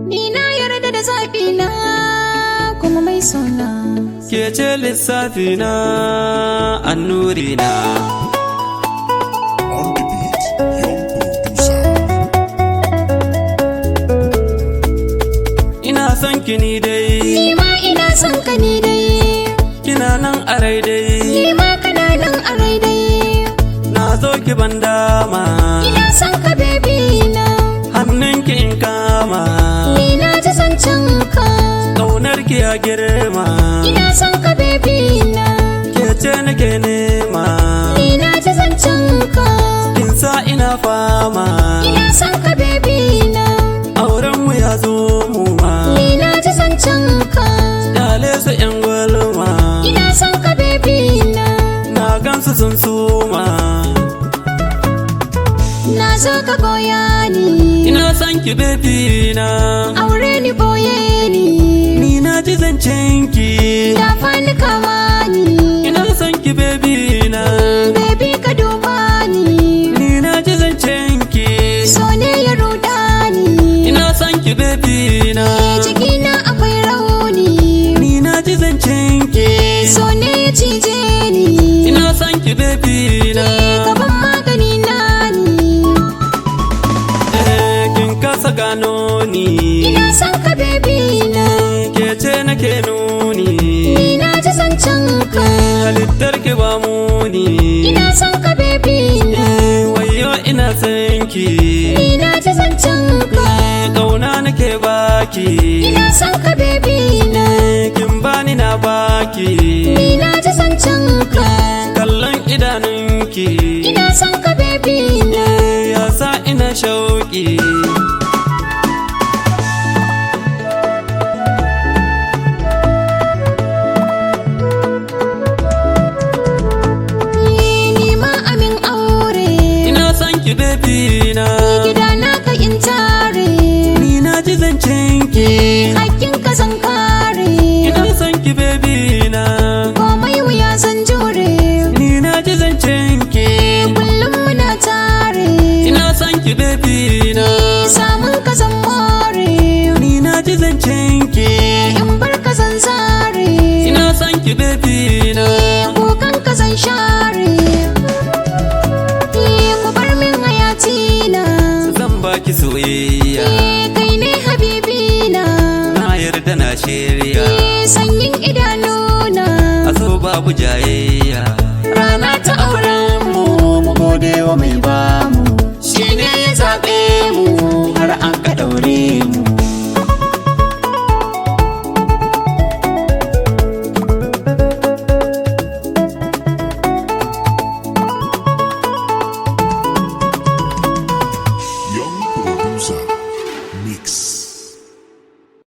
Ni na yarda da zaɓi na kuma mai sona. Ke ce lissafi na annuri na. On the beat, young producer. Ina son ki ni dai, Ni ma ina son ka ni dai, kina nan a rai dai. ni ma kana nan a rai dai. Na zo ki ban dama, Ina son ka baby na, hannunki in kama. ni na ji zancen ka. Ƙaunar ki ya girma, Ina son ka baby na, ke ce nake nema. ni na ji zancen ka. Kin sa ina fama, Ina son ka baby na, auren mu ya zo mu ma. ni na ji zancen ka. Dale su ƴan gwalma, Ina son ka baby na, na gansu sun suma. na zo ka goya ni, Ina son ki baby na, aure ni boye ni, ni na ji zancen ki. da fani kama ni, Ina son ki baby na, baby ka duba ni, ni na ji zancen ki. so ne ya ruda ni, Ina son ki baby na, jikina akwai rauni, ni na ji zancen ki. so ne ya cije ni, Ina son ki baby na, gaban magani na ni, kin kasa gano ni. ina son ka baby na, Ke ce nake nuni, ni na ji zancen ka. halittar ki ba muni. Ina son ka baby na, Wayo ina son ki, ni na ji zancen ka. ƙauna nake baki. Ina son ka baby na, Kin bani na baki,